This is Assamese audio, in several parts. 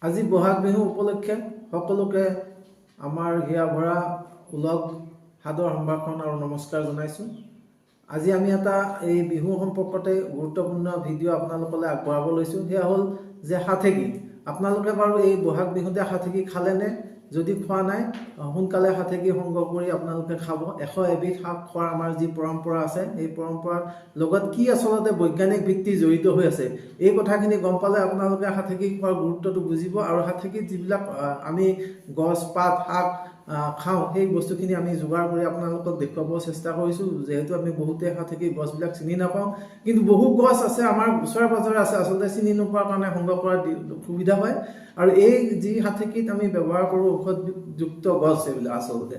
আজি বহাগ বিহু উপলক্ষে সকলোকে আমাৰ হিয়া ভৰা উলগ সাদৰ সম্ভাষণ আৰু নমস্কাৰ জনাইছোঁ। আজি আমি এটা এই বিহু সম্পৰ্কতে গুৰুত্বপূৰ্ণ ভিডিঅ' আপোনালোকলৈ আগবঢ়াব লৈছোঁ। সেয়া হ'ল যে হাথেকি। আপোনালোকে বাৰু এই বহাগ বিহুতে হাথেকি খালেনে? যদি খোৱা নাই, সোনকালে হাথেকি সংগ্ৰহ কৰি আপোনালোকে খাব। 100 এবিধ শাক খোৱাৰ আমাৰ যি পৰম্পৰা আছে, এই পৰম্পৰাৰ লগত কি আচলতে বৈজ্ঞানিক ভিত্তি জড়িত হৈ আছে, এই কথাখিনি গম পালে আপোনালোকে হাথেকি খোৱাৰ গুৰুত্বটো বুজিব। আৰু হাথেকিত যিবিলাক আমি গছ পাত শাক খাওঁ, সেই বস্তুখিনি আমি যোগাৰ কৰি আপোনালোকক দেখুৱাব চেষ্টা কৰিছোঁ। যিহেতু আমি বহুতে হাথেকি গছবিলাক চিনি নাপাওঁ, কিন্তু বহু গছ আছে আমাৰ ওচৰে পাজৰে আছে, আচলতে চিনি নোপোৱাৰ কাৰণে সংগ্ৰহ কৰাৰ সুবিধা হয়। আৰু এই যি হাথেকিত আমি ব্যৱহাৰ কৰোঁ ঔষধযুক্ত গছ, এইবিলাক আচলতে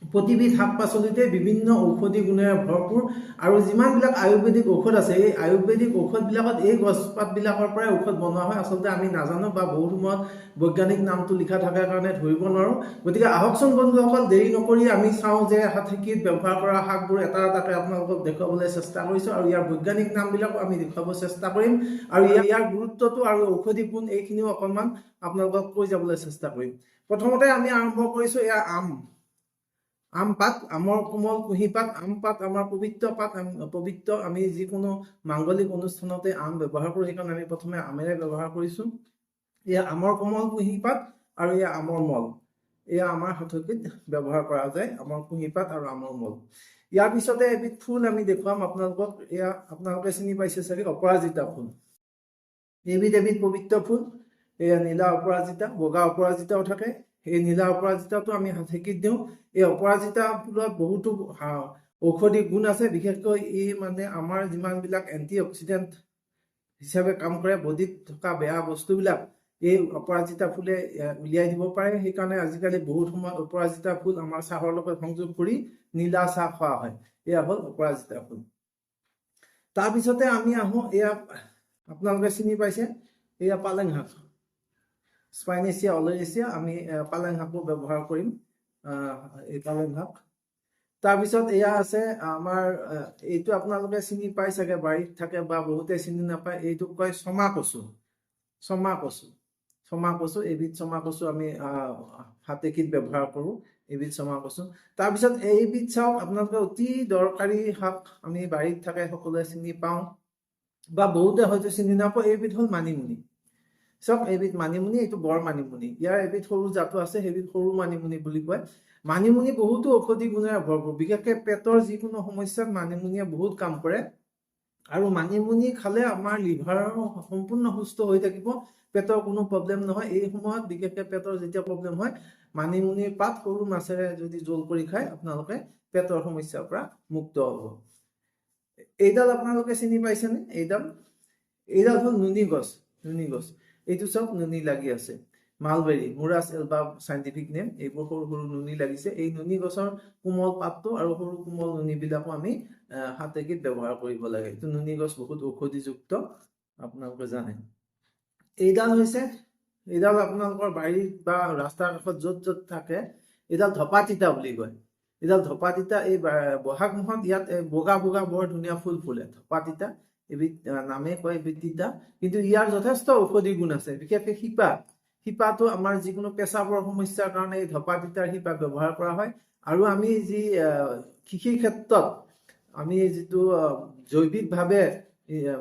প্ৰতিবিধ শাক পাচলিতে বিভিন্ন ঔষধি গুণেৰে ভৰপূৰ। আৰু যিমানবিলাক আয়ুৰ্বেদিক ঔষধ আছে, এই আয়ুৰ্বেদিক ঔষধবিলাকত এই গছপাতবিলাকৰ পৰাই ঔষধ বনোৱা হয়। আচলতে আমি নাজানো বা বহুত সময়ত বৈজ্ঞানিক নামটো লিখা থকাৰ কাৰণে ধৰিব নোৱাৰোঁ। গতিকে আহকচোন বন্ধুসকল, দেৰি নকৰি আমি চাওঁ যে হাথেকিত ব্যৱহাৰ কৰা শাকবোৰ এটা এটাকৈ আপোনালোকক দেখুৱাবলৈ চেষ্টা কৰিছোঁ, আৰু ইয়াৰ বৈজ্ঞানিক নামবিলাকো আমি দেখুৱাব চেষ্টা কৰিম। আৰু ইয়াৰ গুৰুত্বটো আৰু ঔষধি গুণ এইখিনিও অকণমান আপোনালোকক কৈ যাবলৈ চেষ্টা কৰিম। প্ৰথমতে আমি আৰম্ভ কৰিছোঁ এয়া আম পাত, আমৰ কোমল কুঁহি পাত। আম পাত আমাৰ পবিত্ৰ পাত, পবিত্ৰ। আমি যিকোনো মাংগলিক অনুষ্ঠানতে আম ব্যৱহাৰ কৰোঁ, সেইকাৰণে আমি প্ৰথমে আমেৰে ব্যৱহাৰ কৰিছোঁ। এয়া আমৰ কোমল কুঁহি পাত আৰু এয়া আমৰ মল, এয়া আমাৰ হাথেকিত ব্যৱহাৰ কৰা যায়, আমৰ কুঁহি পাত আৰু আমৰ মল। ইয়াৰ পিছতে এবিধ ফুল আমি দেখুৱাম আপোনালোকক। এয়া আপোনালোকে চিনি পাইছে চাগে, অপৰাজিতা ফুল। এবিধ পবিত্ৰ ফুল। এয়া নীলা অপৰাজিতা, বগা অপৰাজিতাও থাকে। এই নীলা অপৰাজিতাটো আমি হাথেকিত দিওঁ। এই অপৰাজিতা ফুলত বহুতো ঔষধি গুণ আছে। বিশেষকৈ ই আমাৰ যিমানবিলাক এণ্টি অক্সিডেণ্ট হিচাপে কাম কৰে, বডিত থকা বেয়া বস্তুবিলাক এই অপৰাজিতা ফুলে উলিয়াই দিব পাৰে। সেইকাৰণে আজিকালি বহুত সময়ত অপৰাজিতা ফুল আমাৰ চাহৰ লগত সংযোগ কৰি নীলা চাহ খোৱা হয়। এয়া হ'ল অপৰাজিতা ফুল। তাৰপিছতে আমি আহোঁ, এয়া আপোনালোকে চিনি পাইছে, এয়া পালেং শাক, স্পাইনেচিয়া অলেৰিচিয়া। আমি পালেং শাকো ব্যৱহাৰ কৰিম, এই পালেং শাক। তাৰপিছত এয়া আছে আমাৰ, এইটো আপোনালোকে চিনি পাই চাগে, বাৰীত থাকে বা বহুতে চিনি নাপায়। এইটোক কয় ছমা কচু। ছমা কচু, ছমা কচু, এবিধ ছমা কচু আমি হাথেকিত ব্যৱহাৰ কৰোঁ, এবিধ ছমা কচু। তাৰপিছত এইবিধ চাওক, আপোনালোকে অতি দৰকাৰী শাক, আমি বাৰীত থাকে, সকলোৱে চিনি পাওঁ বা বহুতে হয়তো চিনি নাপাওঁ। এইবিধ হ'ল মানিমুনি। চাওক, এইবিধ মানিমুনি, এইটো বৰ মানিমুনি। ইয়াৰ এবিধ সৰু জাতো আছে, সেইবিধ সৰু মানিমুনি বুলি কয়। মানিমুনি বহুতো ঔষধি গুণেৰে ভৰপূৰ। বিশেষকৈ পেটৰ যিকোনো সমস্যাত মানিমুনিয়ে বহুত কাম কৰে। আৰু মানিমুনি খালে আমাৰ লিভাৰ সম্পূৰ্ণ সুস্থ হৈ থাকিব, পেটৰ কোনো প্ৰব্লেম নহয়। এই সময়ত বিশেষকৈ পেটৰ যেতিয়া প্ৰব্লেম হয়, মানিমুনিৰ পাত সৰু মাছেৰে যদি জোল কৰি খায়, আপোনালোকে পেটৰ সমস্যাৰ পৰা মুক্ত হ'ব। এইডাল আপোনালোকে চিনি পাইছেনে? এইডাল হ'ল নুনি গছ। নুনি গছ, এইটো চাওক, নুনি লাগি আছে। Mulberry, Morus alba scientific name. এইবোৰ সৰু সৰু নুনি লাগিছে। এই নুনি গছৰ কোমল পাতটো আৰু সৰু কোমল নুনিবিলাকো আমি হাথেকিত ব্যৱহাৰ কৰিব লাগে। এইটো নুনি গছ বহুত ঔষধিযুক্ত, আপোনালোকে জানে। এইডাল আপোনালোকৰ বাৰীত বা ৰাস্তাৰ কাষত য'ত য'ত থাকে, এইডাল ধপা তিতা বুলি কয়। এইডাল ধপা তিতা। এই বহাগ মাহত ইয়াত বগা বগা বৰ ধুনীয়া ফুল ফুলে, ধপা তিতা। এবিধ নামে কয় এবিধ তিতা, কিন্তু ইয়াৰ যথেষ্ট ঔষধি গুণ আছে। বিশেষকৈ শিপাটো আমাৰ যিকোনো পেচাবৰ সমস্যাৰ কাৰণে এই ধপা তিতাৰ শিপা ব্যৱহাৰ কৰা হয়। আৰু আমি যি কৃষিৰ ক্ষেত্ৰত আমি যিটো জৈৱিকভাৱে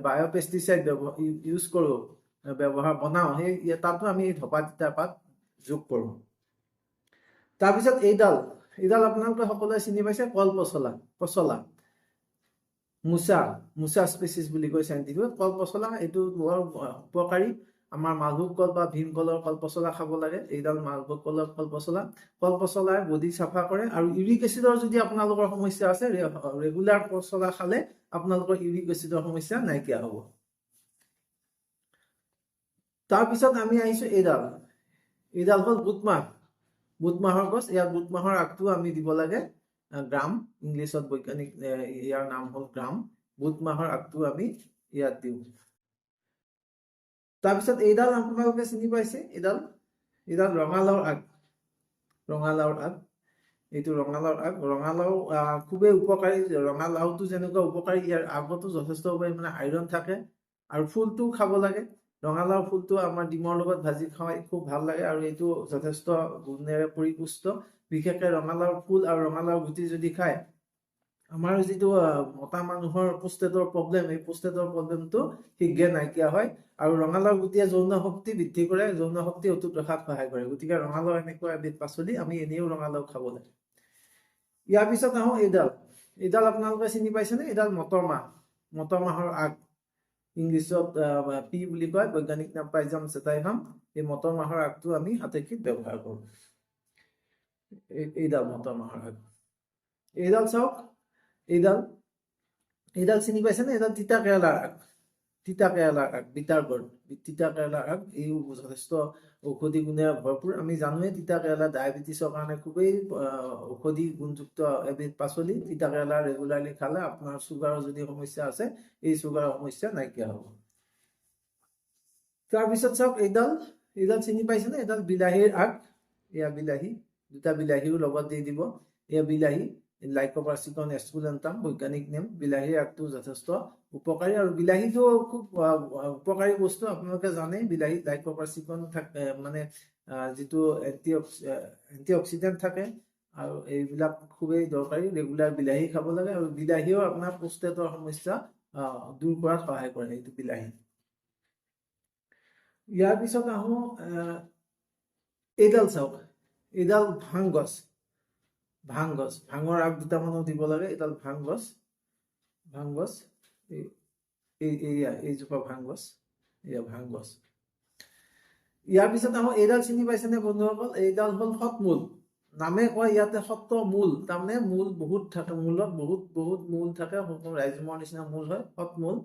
বায়'পেষ্টিচাইড ইউজ কৰোঁ, বনাওঁ, সেই তাতো আমি ধপা তিতাৰ পাত যোগ কৰোঁ। তাৰপিছত এইডাল আপোনালোকে সকলোৱে চিনি পাইছে, পচলা। মুচা স্পেচিছ বুলি কয় চাইণ্টিফিক। কলপচলা, এইটো বৰ উপকাৰী। আমাৰ মালভোগ কল বা ভীমকলৰ কলপচলা খাব লাগে। এইডাল মালভোগ কলৰ কলপচলাই বডি চাফা কৰে। আৰু ইউৰিক এচিডৰ যদি আপোনালোকৰ সমস্যা আছে, ৰেগুলাৰ পচলা খালে আপোনালোকৰ ইউৰিক এচিডৰ সমস্যা নাইকিয়া হ'ব। তাৰপিছত আমি আহিছোঁ, এইডাল হ'ল বুট মাহৰ গছ। ইয়াৰ বুট মাহৰ আগটো আমি দিব লাগে গ্ৰাম, ইংলিছত বৈজ্ঞানিক ইয়াৰ নাম হ'ল গ্ৰাম। বুট মাহৰ আগটো আমি ইয়াত দিওঁ। তাৰপিছত এইডাল আপোনালোকে চিনি পাইছে, এইডাল ৰঙালাওৰ আগ। এইটো ৰঙালাওৰ আগ। ৰঙালাও খুবেই উপকাৰী। ৰঙালাওটো যেনেকুৱা উপকাৰী, ইয়াৰ আগতো যথেষ্ট পৰিমাণে আইৰণ থাকে। আৰু ফুলটোও খাব লাগে। ৰঙালাও ফুলটো আমাৰ ডিমৰ লগত ভাজি খাই খুব ভাল লাগে আৰু এইটো যথেষ্ট গুণেৰে পৰিপুষ্ট। বিশেষকৈ ৰঙালাও ফুল আৰু ৰঙালাও গুটি যদি খায়, আমাৰ যিটো মতা মানুহৰ পোষ্টেটৰ প্ৰব্লেম, এই পোষ্টেটৰ প্ৰব্লেমটো শীঘ্ৰে নাইকিয়া হয়। আৰু ৰঙালাও গুটিয়ে যৌন শক্তি বৃদ্ধি কৰে, যৌন শক্তি অটুট ৰখাত সহায় কৰে। গতিকে ৰঙালাও এনেকুৱা এবিধ পাচলি, আমি এনেও ৰঙালাও খাব লাগে। ইয়াৰ পিছত আহোঁ এইডাল। এইডাল আপোনালোকে চিনি পাইছেনে? এইডাল মটৰ মাহ, মটৰ মাহৰ আগ, ইংলিছত পি বুলি কয়, বৈজ্ঞানিক নাম পাইজাম চেটাইভাম। এই মটৰ মাহৰ আগটো আমি হাতেখীত ব্যৱহাৰ কৰোঁ। এইডাল মটৰ মাহৰ আগ। এইডাল চাওক, এইডাল চিনি পাইছেনে? এইডাল তিতা কেৰেলাৰ আগ, তিতা কেৰেলাৰ আগ, বিটাৰ গোৰ্ড, তিতা কেৰেলাৰ আগ। এই যথেষ্ট ঔষধি গুণেৰে ভৰপূৰ। আমি জানোৱে তিতা কেৰেলা ডায়েবেটিছৰ কাৰণে খুবেই ঔষধি গুণযুক্ত এবিধ পাচলি। তিতা কেৰেলা ৰেগুলাৰলি খালে আপোনাৰ চুগাৰৰ যদি সমস্যা আছে, এই চুগাৰৰ সমস্যা নাইকিয়া হ'ব। তাৰপিছত চাওক এইডাল চিনি পাইছেনে? এইডাল বিলাহীৰ আগ। এয়া বিলাহী, দুটা বিলাহীও লগত দি দিব। এয়া বিলাহী, লাইকোপাৰ্চিকন এস্কুলেন্টাম বৈজ্ঞানিক নেম। বিলাহীৰ আগটো যথেষ্ট উপকাৰী, আৰু বিলাহীটো খুব উপকাৰী বস্তু। আপোনালোকে জানে বিলাহীত লাইকোপাৰ্চিকন থাকে, মানে যিটো এন্টি অক্সিডেন্ট থাকে, আৰু এইবিলাক খুবেই দৰকাৰী। ৰেগুলাৰ বিলাহী খাব লাগে, আৰু বিলাহীও আপোনাৰ পোষ্টেটৰ সমস্যা দূৰ কৰাত সহায় কৰে এইটো বিলাহী। ইয়াৰ পিছত আহোঁ, এইডাল চাওক, এইডাল ভাং গছ, ভাঙৰ আগ দুটামানো দিব লাগে। এইডাল ভাং গছ, এইজোপা ভাং গছ, এয়া ভাং গছ। ইয়াৰ পিছত আহোঁ, এইডাল চিনি পাইছেনে বন্ধুসকল? এইডাল হ'ল সতমূল। নামে কয় ইয়াতে সত মূল, তাৰমানে মূল বহুত থাকে, মূলত বহুত মূল থাকে, ৰাইজমৰ নিচিনা মূল হয়, সতমূল।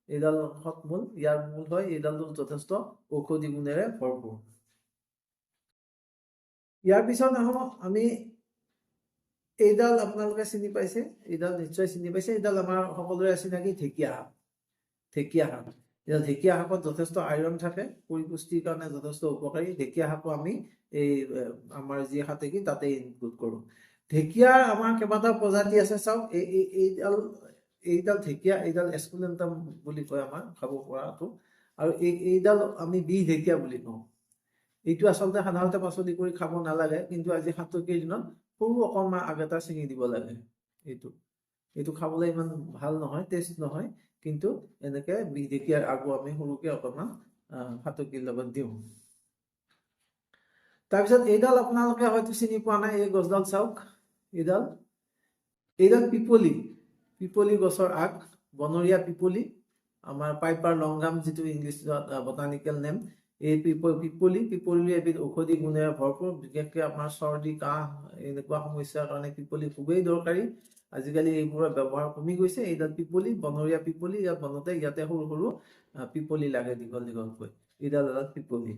এইডাল সতমূল, ইয়াৰ মূল হয়। এইডালটো যথেষ্ট ঔষধি গুণেৰে ভৰপূৰ। ইয়াৰ পিছত আহোঁ আমি, এইডাল আপোনালোকে চিনি পাইছে, এইডাল নিশ্চয় চিনি পাইছে। এইডাল আমাৰ সকলোৰে চিনাকি ঢেকীয়া শাক, ঢেকীয়া শাক। ঢেকীয়া শাকত যথেষ্ট আইৰণ থাকে, পৰিপুষ্টিৰ কাৰণে যথেষ্ট উপকাৰী। ঢেকীয়া শাকো আমি এই আমাৰ যি হাতেকী তাতে ইনক্লুড কৰোঁ। ঢেকীয়াৰ আমাৰ কেইবাটাও প্ৰজাতি আছে। চাওক, এইডাল ঢেকীয়া, এইডাল এস্কুলেন্টাম বুলি কয় আমাৰ খাব পৰাটো, আৰু এইডাল আমি বি ঢেকীয়া বুলি কওঁ। এইটো আচলতে সাধাৰণতে পাচলি কৰি খাব নালাগে, কিন্তু আজি সাতকীৰ দিনত সৰু অকণমান আগ এটা ছিঙি দিব লাগে। এইটো খাবলৈ ইমান ভাল নহয়, টেষ্ট নহয়, কিন্তু এনেকে বি ঢেকীয়াৰ আগো আমি সৰুকে অকণমান সাতকীৰ লগত দিওঁ। তাৰপিছত এইডাল আপোনালোকে হয়তো চিনি পোৱা নাই, এই গছডাল চাওক, এইডাল পিপলি গছৰ আগ, বনৰীয়া পিপলি, আমাৰ পাইপাৰ লংগাম যিটো ইংলিছত বটানিকেল নেম। এই পিপলি এবিধ ঔষধি গুণেৰে ভৰপূৰ। বিশেষকৈ আপোনাৰ চৰ্দি কাহ এনেকুৱা সমস্যাৰ কাৰণে পিপলি খুবেই দৰকাৰী। আজিকালি এইবোৰৰ ব্যৱহাৰ কমি গৈছে। এইডাল পিপলি, বনৰীয়া পিপলি, ইয়াত বনতে ইয়াতে সৰু সৰু পিপলি লাগে দীঘলকৈ। এইডাল পিপলি।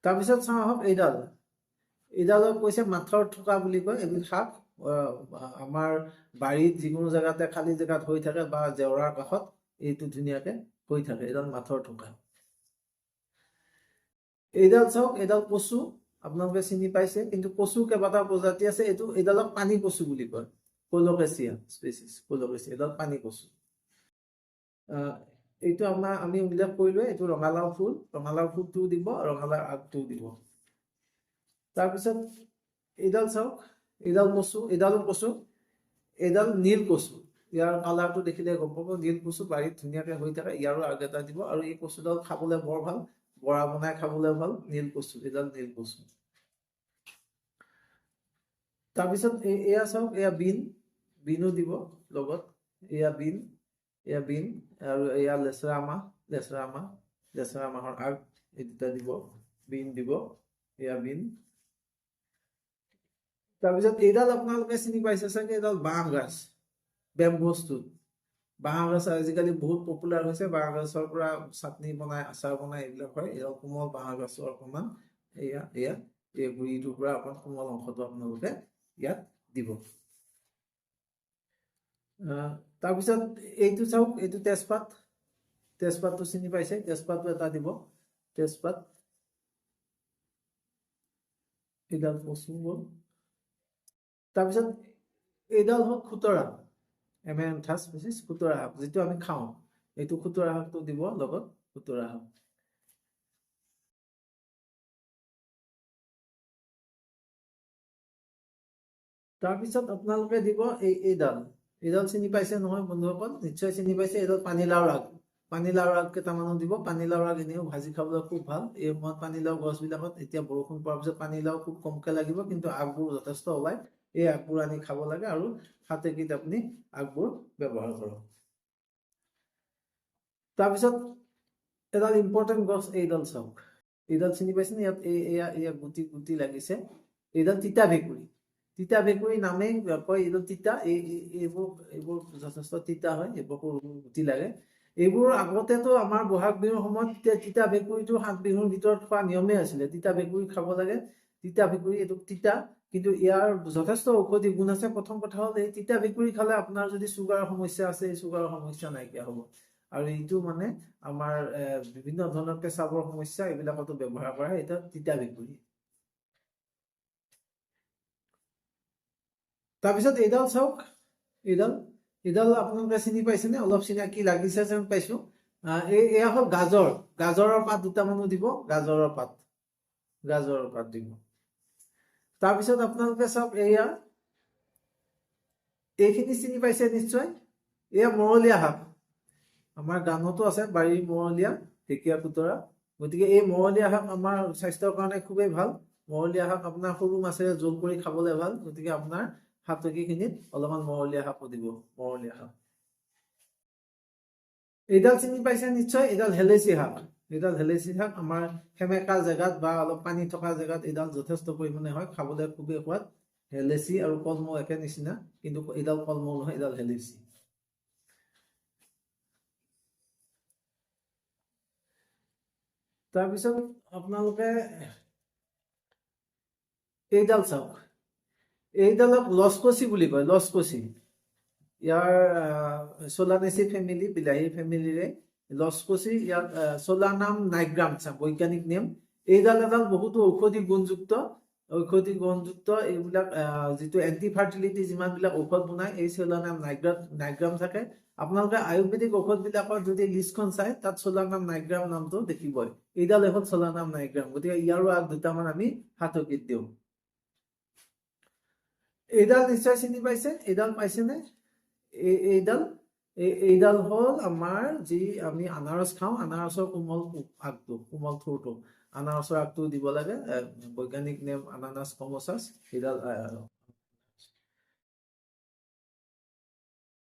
তাৰপিছত চাওঁ আহক, এইডালক কৈছে মাথৰ থোকা বুলি কয়। এবিধ শাক আমাৰ বাৰীত যিকোনো জেগাতে খালী জেগাত হৈ থাকে, বা জেওৰাৰ কাষত এইটো ধুনীয়াকে হৈ থাকে। এইডাল মাথৰ থোকা। এইডাল চাওক, এইডাল কচু, আপোনালোকে চিনি পাইছে, কিন্তু কচু কেইবাটাও প্ৰজাতি আছে। এইডালক পানী কচু বুলি কয়, কলকেচিয়া স্পেচিছ, কলকেচিয়া। এইডাল পানী কচু। এইটো আমি উল্লেখ কৰিলোৱে, এইটো ৰঙালাও ফুলটোও দিব, ৰঙালাও আগটোও দিব। তাৰপিছত এইডাল চাওক, এইডালো কচু, এইডাল নীল কচু। ইয়াৰ কালাৰটো দেখিলে গম পাব, নীল কচু বাৰীত ধুনীয়াকে হৈ থাকে। ইয়াৰো আগ এটা দিব, আৰু এই কচুডাল খাবলৈ বৰ ভাল, বৰা বনাই খাবলৈ ভাল। নীল কচু, এইডাল নীল কচু। তাৰপিছত এয়া চাওক, এয়া বিনো দিব লগত। এয়া বিন, আৰু এয়া লেচেৰা মাহৰ আগ, এই দুটা দিব, বিন দিব, এয়া বিন। তাৰপিছত এইডাল আপোনালোকে চিনি পাইছে চাগে, এইডাল বাঁহ গাজ, বেম্বো ষ্টুট। বাঁহ গাজ আজিকালি বহুত পপুলাৰ হৈছে। বাঁহ গাজৰ পৰা চাটনি বনাই, আচাৰ বনাই, এইবিলাক হয়। এডাল কোমল বাঁহ গাজৰ অকণমান এই গুৰিটোৰ পৰা অকণমান কোমল অংশটো আপোনালোকে ইয়াত দিব। তাৰপিছত এইটো চাওক, এইটো তেজপাতটো চিনি পাইছে, তেজপাতটো এটা দিব, তেজপাত। এইডাল কচু গ'ল। তাৰপিছত এইডাল হ'ল খুতৰা, এমেৰান্থাছ স্পেচিছ, খুতৰা, যিটো আমি খাওঁ। এইটো খুতুৰা শাকটো দিব লগত, খুতুৰা শাক। তাৰপিছত আপোনালোকে দিব এইডাল চিনি পাইছে নহয় বন্ধুসকল, নিশ্চয় চিনি পাইছে। এইডাল পানীলাওৰ আগ, পানীলাওৰ আগ কেইটামানো দিব। পানীলাওৰ আগ এনেও ভাজি খাবলৈ খুব ভাল। এই সময়ত পানীলাও গছবিলাকত এতিয়া বৰষুণ পোৱাৰ পিছত পানীলাও খুব কমকে লাগিব, কিন্তু আগবোৰ যথেষ্ট ওলায়। এই আগবোৰ আনি খাব লাগে আৰু হাতেকিত আপুনি আগবোৰ ব্যৱহাৰ কৰক। তাৰপিছত এডাল ইম্পৰ্টেণ্ট গছ, এইডাল চাওক। এইডাল চিনি পাইছেনে? ইয়াত এয়া গুটি গুটি লাগিছে। এইডাল তিতা ভেকুৰী। তিতা ভেকুৰী নামেই কয় এইডাল তিতা। এইবোৰ যথেষ্ট তিতা হয়, এইবোৰ সৰু গুটি লাগে। এইবোৰ আগতেতো আমাৰ বহাগ বিহুৰ সময়ত তিতা ভেকুৰীটো 7 বিহুৰ ভিতৰত খোৱা নিয়মেই আছিলে। তিতা ভেকুৰী খাব লাগে। তিতা ভেকুৰী এইটো তিতা, কিন্তু ইয়াৰ যথেষ্ট ঔষধি গুণ আছে। প্ৰথম কথা হ'ল, এই তিতা ভেকুৰী খালে আপোনাৰ যদি চুগাৰৰ সমস্যা আছে, এই চুগাৰৰ সমস্যা নাইকিয়া হ'ব। আৰু এইটো মানে আমাৰ বিভিন্ন ধৰণৰ পেচাবৰ সমস্যা এইবিলাকতো ব্যৱহাৰ কৰা হয়। এটা তিতা ভেকুৰী। তাৰপিছত এইডাল চাওক, এইডাল আপোনালোকে চিনি পাইছেনে? অলপ চিনাকি লাগিছে যেন পাইছো। এয়া হ'ল গাজৰ। গাজৰৰ পাত দুটামানো দিব, গাজৰৰ পাত দিব। তাৰপিছত আপোনালোকে চাওক, এইখিনি চিনি পাইছে নিশ্চয়। এয়া মৰলীয়া শাক। আমাৰ গানতো আছে, বাৰীৰ মৰলীয়া ঢেকীয়া খুতৰা। গতিকে এই মৰলীয়া শাক আমাৰ স্বাস্থ্যৰ কাৰণে খুবেই ভাল। মৰলীয়া শাক আপোনাৰ সৰু মাছেৰে জোল কৰি খাবলৈ ভাল। গতিকে আপোনাৰ হাতকিখিনিত অলপমান মৰলীয়া শাকো দিব, মৰলীয়া শাক। এইডাল চিনি পাইছে নিশ্চয়, এইডাল হেলেচি শাক। এইডাল হেলেচি শাক আমাৰ সেমেকা জেগাত বা অলপ পানী থকা জেগাত এইডাল যথেষ্ট পৰিমাণে হয়, খাবলৈ খুবেই সোৱাদ। হেলেচি আৰু কলমৌ একে নিচিনা, কিন্তু এইডাল কলমৌ নহয়, এইডাল হেলেচি। তাৰপিছত আপোনালোকে এইডাল চাওক। এইডালক লচকচি বুলি কয়, লচকচি। ইয়াৰ চোলানেচি ফেমিলি, বিলাহী ফেমিলিৰে লচকচি। ইয়াক চোলানাম নাইগ্ৰাম বৈজ্ঞানিক নেম। এইডাল এডাল বহুতো ঔষধি গুণযুক্ত। এইবিলাক যিটো এণ্টি ফাৰ্টিলিটি যিমানবিলাক ঔষধ বনায়, এই চোলানাম নাইগ্ৰাম থাকে। আপোনালোকে আয়ুৰ্বেদিক ঔষধবিলাকৰ যদি লিষ্টখন চাই, তাত চোলানাম নাইগ্ৰাম নামটো দেখিবই। এইডাল এখন চোলানাম নাইগ্ৰাম। গতিকে ইয়াৰো আগ দুটামান আমি হাতকিত দিওঁ। এইডাল নিশ্চয় চিনি পাইছে। এইডাল পাইছেনে? এইডাল হ'ল আমাৰ যি আমি আনাৰস খাওঁ, আনাৰসৰ কোমল আগটো, কোমল থুৰটো। আনাৰসৰ আগটো দিব লাগে। বৈজ্ঞানিক নেম আনানাছ কমোচাছ। এইডাল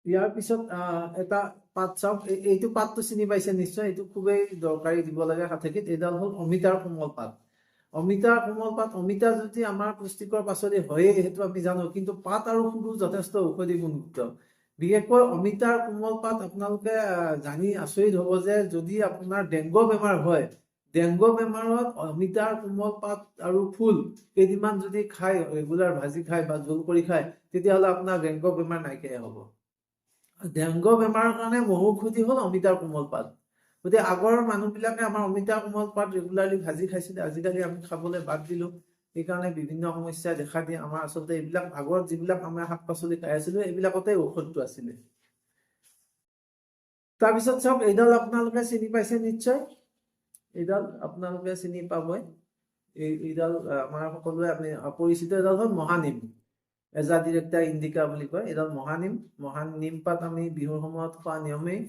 ইয়াৰ পিছত এটা পাত চাওক। এইটো পাতটো চিনি পাইছে নিশ্চয়। এইটো খুবেই দৰকাৰী, দিব লাগে হাতেকিত। এইডাল হ'ল অমিতাৰ কোমল পাত। অমিতাৰ কোমল পাত, অমিতা যদি আমাৰ পুষ্টিকৰ পাচলি হয়েই, সেইটো আমি জানো, কিন্তু পাত আৰু ফুলো যথেষ্ট ঔষধি গুণযুক্ত। বিশেষকৈ অমিতাৰ কোমল পাত আপোনালোকে জানি আচৰিত হ'ব যে যদি আপোনাৰ ডেংগু বেমাৰ হয়, ডেংগু বেমাৰত অমিতাৰ কোমল পাত আৰু ফুল কেইদিনমান যদি খায়, ৰেগুলাৰ ভাজি খায় বা জোল কৰি খায়, তেতিয়াহ'লে আপোনাৰ ডেংগু বেমাৰ নাইকিয়া হ'ব। ডেংগু বেমাৰৰ কাৰণে মহৌষধি হ'ল অমিতাৰ কোমল পাত। গতিকে আগৰ মানুহবিলাকে আমাৰ অমিতাৰ কোমল পাত ৰেগুলাৰলি ভাজি খাইছিলে। আজিকালি আমি খাবলৈ বাদ দিলোঁ। সেইকাৰণে বিভিন্ন সমস্যাই দেখা দিয়ে। আমাৰ আচলতে এইবিলাক আগৰ যিবিলাক আমাৰ শাক পাচলি খাই আছিলোঁ, এইবিলাকতে ঔষধটো আছিলে। তাৰপিছত চাওক, এইডাল আপোনালোকে চিনি পাইছে নিশ্চয়। এইডাল আপোনালোকে চিনি পাবই। এইডাল আমাৰ সকলোৱে আমি পৰিচিত। এইডাল হ'ল মহানিম। এজাডিৰেক্টা ইণ্ডিকা বুলি কয়। এইডাল নিম পাত আমি বিহুৰ সময়ত খোৱা নিয়মেই।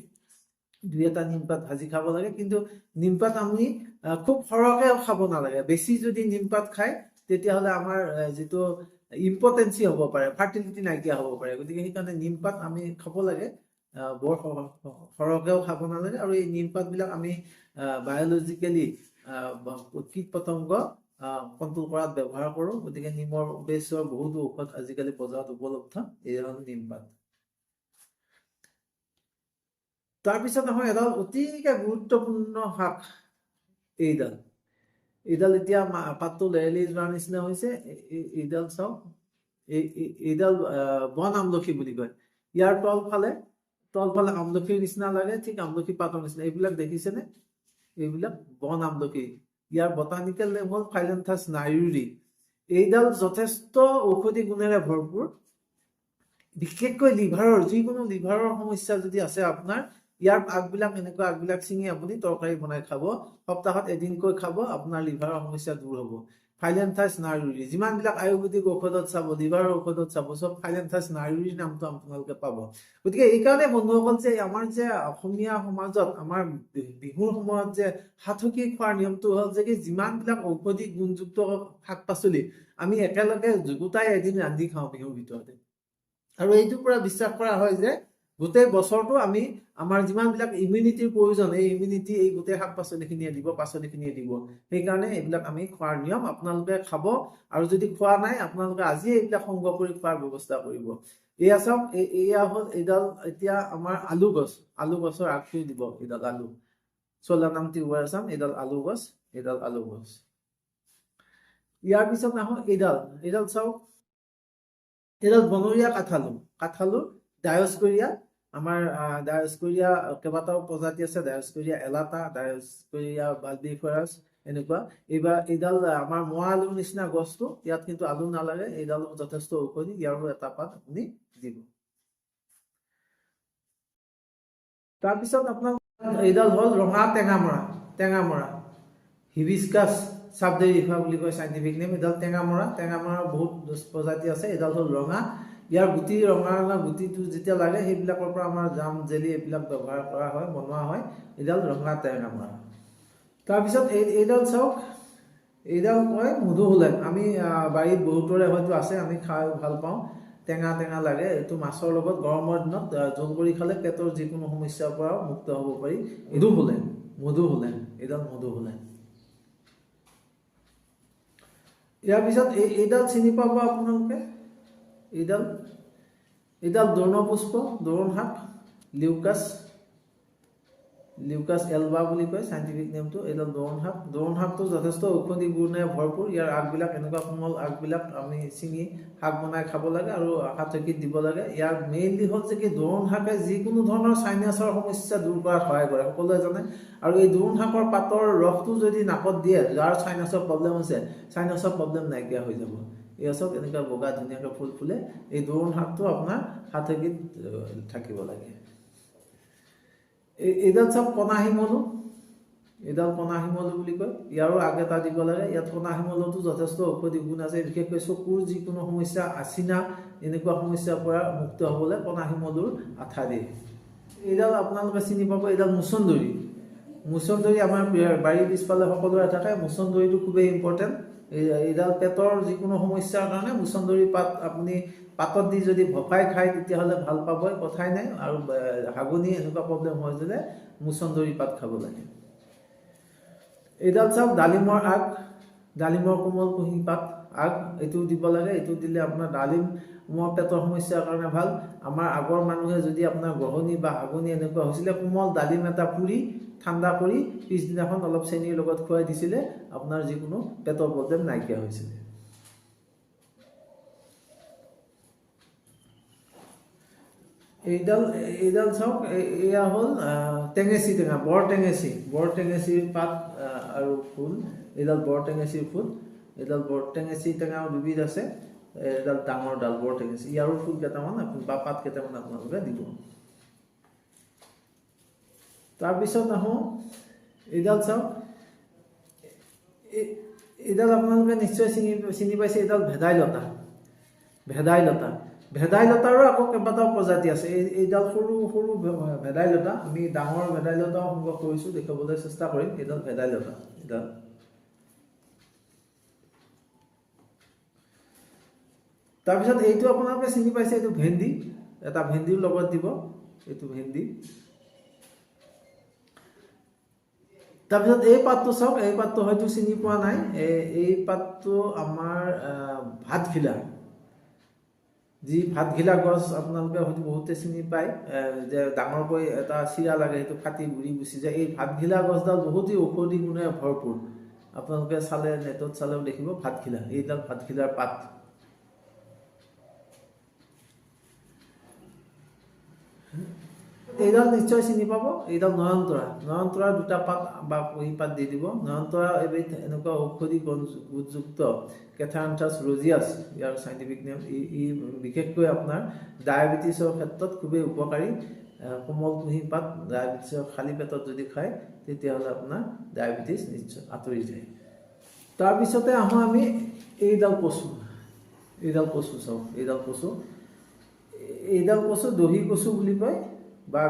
2-এটা নিমপাত ভাজি খাব লাগে, কিন্তু নিমপাত আমি খুব সৰহকে খাব নালাগে। বেছি যদি নিমপাত খায়, তেতিয়াহ'লে আমাৰ যিটো ইম্পটেঞ্চি হ'ব পাৰে, ফাৰ্টিলিটি নাইকিয়া হ'ব পাৰে। গতিকে সেইকাৰণে নিমপাত আমি খাব লাগে, বৰ সৰহকেও খাব নালাগে। আৰু এই নিমপাতবিলাক আমি বায়'লজিকেলি কীট পতংগ কণ্ট্ৰল কৰাত ব্যৱহাৰ কৰোঁ। গতিকে নিমৰ উদ্দেশ্যৰ বহুতো ঔষধ আজিকালি বজাৰত উপলব্ধ। এই হ'ল নিমপাত। তাৰপিছত নহয়, এডাল অতিকে গুৰুত্বপূৰ্ণ শাক। এইডাল এতিয়া পাতটো লেৰেলি যোৱাৰ নিচিনা হৈছে। এইডাল চাওক। এইডাল বন আমলখি বুলি কয়। ইয়াৰ তলফালে আমলখিৰ নিচিনা লাগে, ঠিক আমলখি পাতৰ নিচিনা। এইবিলাক দেখিছেনে? এইবিলাক বন আমলখি। ইয়াৰ বটানিকেল নেম হ'ল ফাইলেন্থাছ নাইৰুৰি। এইডাল যথেষ্ট ঔষধি গুণেৰে ভৰপূৰ। বিশেষকৈ লিভাৰৰ, যিকোনো লিভাৰৰ সমস্যা যদি আছে আপোনাৰ, ইয়াৰ আগবিলাক এনেকুৱা আগবিলাক ছিঙি আপুনি তৰকাৰী বনাই খাব, সপ্তাহত এদিনকৈ খাব, আপোনাৰ লিভাৰৰ সমস্যা দূৰ হ'ব। ফাইলেন্থাছ নাৰুৰি, যিমানবিলাক আয়ুৰ্বেদিক ঔষধত চাব, লিভাৰৰ ঔষধত চাব, চব ফাইলেন্থাছ নাৰুৰিৰ নামটো আপোনালোকে পাব। গতিকে এইকাৰণে বন্ধুসকল যে আমাৰ যে অসমীয়া সমাজত আমাৰ বিহুৰ সময়ত যে সাথকি খোৱাৰ নিয়মটো হ'ল যে কি যিমানবিলাক ঔষধি গুণযুক্ত শাক পাচলি আমি একেলগে গোটাই এদিন ৰান্ধি খাওঁ বিহুৰ ভিতৰতে। আৰু এইটোৰ পৰা বিশ্বাস কৰা হয় যে গোটেই বছৰটো আমি আমাৰ যিমানবিলাক ইমিউনিটিৰ প্ৰয়োজন, এই ইমিউনিটি এই গোটেই শাক পাচলিখিনিয়ে দিব, পাচলিখিনিয়ে দিব। সেইকাৰণে এইবিলাক আমি খোৱাৰ নিয়ম, আপোনালোকে খাব। আৰু যদি খোৱা নাই আপোনালোকে আজি এইবিলাক সংগ্ৰহ কৰি খোৱাৰ ব্যৱস্থা কৰিব। এয়া চাওক, এয়া হ'ল এইডাল এতিয়া আমাৰ আলু গছ, আলু গছৰ আগটো দিব, এইডাল আলু চলা নামটি চাম, এইডাল আলু গছ, এইডাল আলু গছ। ইয়াৰ পিছত আহোঁ এইডাল চাওক, এইডাল বনৰীয়া কাঠালু, কাঠালু ডায়স্কৰিয়া, আমাৰ ডায়স্কৰিয়া কেইবাটাও প্ৰজাতি আছে, ডায়স্কৰিয়া এলাটা, ডায়স্কৰিয়া বালবিফাৰাছ, এনেকুৱা। এইডাল আমাৰ মোৱা আলুৰ নিচিনা গছটো, ইয়াত কিন্তু আলু নালাগে, এইডাল যথেষ্ট ঔষধি, ইয়াৰো এটা পাত আপুনি দিব। তাৰপিছত আপোনাৰ এইডাল হ'ল ৰঙা টেঙামৰা, টেঙামৰা হিবিস্কাছ চাবডেৰিফা বুলি কয় চাইণ্টিফিক নেম। এইডাল টেঙামৰাৰ বহুত প্ৰজাতি আছে। এইডাল হ'ল ৰঙা, ইয়াৰ গুটি ৰঙা ৰঙা গুটিটো যেতিয়া লাগে সেইবিলাকৰ পৰা আমাৰ জাম জেলি এইবিলাক ব্যৱহাৰ কৰা হয়, বনোৱা হয়। এইডাল ৰঙা টেঙামৰা। তাৰপিছত এইডাল চাওক, এইডাল কয় মধুসোলেং। আমি বাৰীত বহুতৰে হয়তো আছে, আমি খাই ভাল পাওঁ, টেঙা টেঙা লাগে। এইটো মাছৰ লগত গৰমৰ দিনত জোল কৰি খালে পেটৰ যিকোনো সমস্যাৰ পৰাও মুক্ত হ'ব পাৰি। মধুসোলেং, এইডাল মধুসোলেং। ইয়াৰ পিছত এইডাল চিনি পাব আপোনালোকে, এইডাল দৰ্ণপুষ্প, দোৰোণ শাক, লিউকাছ এলবা বুলি কয় চাইণ্টিফিক নেমটো। এইডাল দোৰোণ শাকটো যথেষ্ট ঔষধি গুণে ভৰপূৰ। ইয়াৰ আগবিলাক এনেকুৱা কোমল আগবিলাক আমি ছিঙি শাক বনাই খাব লাগে আৰু সাথকীত দিব লাগে। ইয়াৰ মেইনলি হ'ল যে কি দোৰোণ শাকে যিকোনো ধৰণৰ চাইনাছৰ সমস্যা দূৰ কৰাত সহায় কৰে, সকলোৱে জানে। আৰু এই দোৰোণ শাকৰ পাতৰ ৰসটো যদি নাকত দিয়ে, যাৰ চাইনাছৰ প্ৰব্লেম আছে, চাইনাছৰ প্ৰব্লেম নাইকিয়া হৈ যাব। এয়া চব এনেকুৱা বগা ধুনীয়াকৈ ফুল ফুলে। এই দোৰোণ শাকটো আপোনাৰ সাথকীত থাকিব লাগে। এইডাল চাওক কণাশিমলু, এইডাল কণাশিমলু বুলি কয়, ইয়াৰো আগ এটা দিব লাগে। ইয়াত কণাশিমলুটো যথেষ্ট ঔষধি গুণ আছে, বিশেষকৈ চকুৰ যিকোনো সমস্যা, আচিনা এনেকুৱা সমস্যাৰ পৰা মুক্ত হ'বলৈ কণাশিমলুৰ আঠা দিয়ে। এইডাল আপোনালোকে চিনি পাব, এইডাল মুচন্দৰী। আমাৰ বাৰীৰ পিছফালে সকলোৰে থাকে। মুচন্দৰীটো খুবেই ইম্পৰ্টেণ্ট। এইডাল পেটৰ যিকোনো সমস্যাৰ কাৰণে মুচন্দৰী পাত আপুনি পাতত দি যদি ভফাই খায় তেতিয়াহ'লে ভাল পাবই, কথাই নাই। আৰু হাগনি এনেকুৱা প্ৰব্লেম হয় যদি মুচন্দৰী পাত খাব লাগে। এইডাল চাওক ডালিমৰ আগ, ডালিমৰ কোমল কুঁহি পাত আগ, এইটো দিব লাগে। এইটো দিলে আপোনাৰ ডালিমৰ পেটৰ সমস্যাৰ কাৰণে ভাল। আমাৰ আগৰ মানুহে যদি আপোনাৰ গ্ৰহণী বা হাগনি এনেকুৱা হৈছিলে, কোমল ডালিম এটা পুৰি ঠাণ্ডা কৰি পিছদিনাখন অলপ চেনিৰ লগত খুৱাই দিছিলে, আপোনাৰ যিকোনো পেটৰ প্ৰব্লেম নাইকিয়া হৈছিলে। এইডাল চাওক, এয়া হ'ল টেঙেচি টেঙা, বৰ টেঙেচিৰ পাত আৰু ফুল। এইডাল বৰ টেঙেচিৰ ফুল, এইডাল বৰ টেঙেচি টেঙাও দুবিধ আছে। এইডাল ডাঙৰ ডাল বৰ টেঙেচি, ইয়াৰো ফুল কেইটামান বা পাত কেইটামান আপোনালোকে দিব। তাৰপিছত আহোঁ, এইডাল চাওক, এইডাল আপোনালোকে নিশ্চয় চিনি পাইছে, এইডাল ভেদাইলতাৰো আকৌ কেইবাটাও প্ৰজাতি আছে। এইডাল সৰু সৰু ভেদাইলতা, আমি ডাঙৰ ভেদাইলতাও সংগ্ৰহ কৰিছোঁ, দেখুৱাবলৈ চেষ্টা কৰিম। এইডাল ভেদাইলতা, এইডাল। তাৰপিছত এইটো আপোনালোকে চিনি পাইছে, এইটো ভেন্দি, এটা ভেন্দিৰ লগত দিব, এইটো ভেন্দি। তাৰপিছত এই পাতটো চাওক, এই পাতটো হয়তো চিনি পোৱা নাই। এই পাতটো আমাৰ ভাতঘিলা, যি ভাতঘিলা গছ আপোনালোকে হয়তো বহুতে চিনি পায়, যে ডাঙৰকৈ এটা চিৰা লাগে, সেইটো ফাটি গুৰি গুচি যায়। এই ভাতঘিলা গছডাল বহুতেই ঔষধি গুণে ভৰপূৰ। আপোনালোকে চালে, নেটত চালেও দেখিব ভাতঘিলা, এইডাল ভাতঘিলাৰ পাত। এইডাল নিশ্চয় চিনি পাব, এইডাল নয়নতৰাৰ দুটা পাত বা কুঁহি পাত দি দিব। নয়নতৰা এবিধ এনেকুৱা ঔষধি গুণযুক্ত কেথাৰান্থাছ ৰজিয়াছ, ইয়াৰ চাইণ্টিফিক নেম। ই বিশেষকৈ আপোনাৰ ডায়েবেটিছৰ ক্ষেত্ৰত খুবেই উপকাৰী। কোমল কুঁহি পাত ডায়েবেটিছৰ খালী পেটত যদি খায় তেতিয়াহ'লে আপোনাৰ ডায়েবেটিছ নিশ্চয় আঁতৰি যায়। তাৰপিছতে আহোঁ আমি এইডাল কচু চাওক, এইডাল কচু দহি কচু বুলি কয়, বা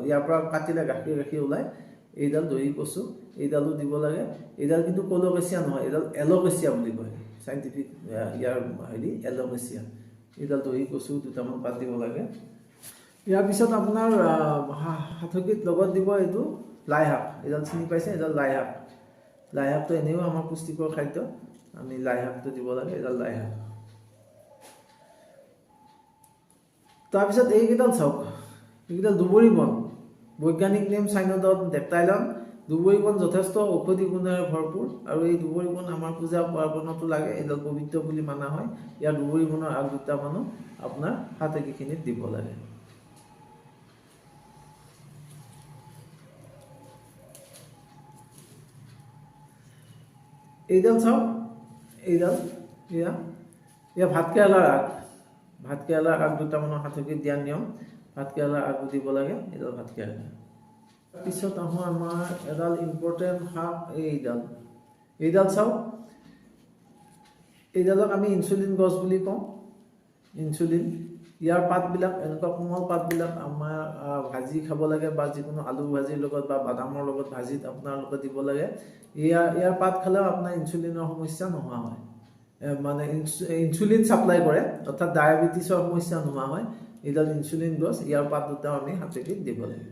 ইয়াৰ পৰা কাটিলে গাখীৰ ওলায়। এইডাল দহি কচু, এইডালো দিব লাগে। এইডাল কিন্তু কলকেচিয়া নহয়, এইডাল এল'কেচিয়া বুলি কয়, চাইণ্টিফিক ইয়াৰ এল'কেচিয়া। এইডাল দহি কচু দুটামান পাত দিব লাগে। ইয়াৰ পিছত আপোনাৰ হাথকিত লগত দিব এইটো লাই শাক। এইডাল চিনি পাইছে, এইডাল লাই শাক। লাই শাকটো এনেও আমাৰ পুষ্টিকৰ খাদ্য, আমি লাই শাকটো দিব লাগে। এইডাল লাই শাক। তাৰপিছত এইকেইডাল চাওক, এইকেইডাল দুবৰি বন, বৈজ্ঞানিক নেম চাইনোডন ডেকটাইলন। দুবৰি বন যথেষ্ট ঔষধি গুণেৰে ভৰপূৰ, আৰু এই দুবৰি বন আমাৰ পূজা পাৰ্বণতো লাগে। এইডাল পবিত্ৰ বুলি মানা হয়। ইয়াৰ দুবৰি বনৰ আগ দুটামানো আপোনাৰ হাতকিখিনিত দিব লাগে। এইডাল চাওক, এইডাল এয়া ভাতকেৰেলাৰ আগ। ভাতকেৰেলাৰ আগ দুটামানৰ হাতকিত দিয়া নিয়ম। ভাতকেৰেলাৰ আগো দিব লাগে। এইডাল ভাতকেৰেলা। তাৰপিছত আহোঁ আমাৰ এডাল ইম্পৰ্টেণ্ট শাক, এইডাল চাওক। এইডালক আমি ইনচুলিন গছ বুলি কওঁ। ইনচুলিন, ইয়াৰ পাতবিলাক, এনেকুৱা কোমল পাতবিলাক আমাৰ ভাজি খাব লাগে, বা যিকোনো আলু ভাজিৰ লগত বা বাদামৰ লগত ভাজিত আপোনালোকে দিব লাগে। ইয়াৰ পাত খালেও আপোনাৰ ইনচুলিনৰ সমস্যা নোহোৱা হয়, মানে ইনচুলিন ছাপ্লাই কৰে, অৰ্থাৎ ডায়েবেটিছৰ সমস্যা নোহোৱা হয়। এইডাল ইনচুলিন গছ, ইয়াৰ পাত দুটাও আমি হাতকিত দিব লাগিব।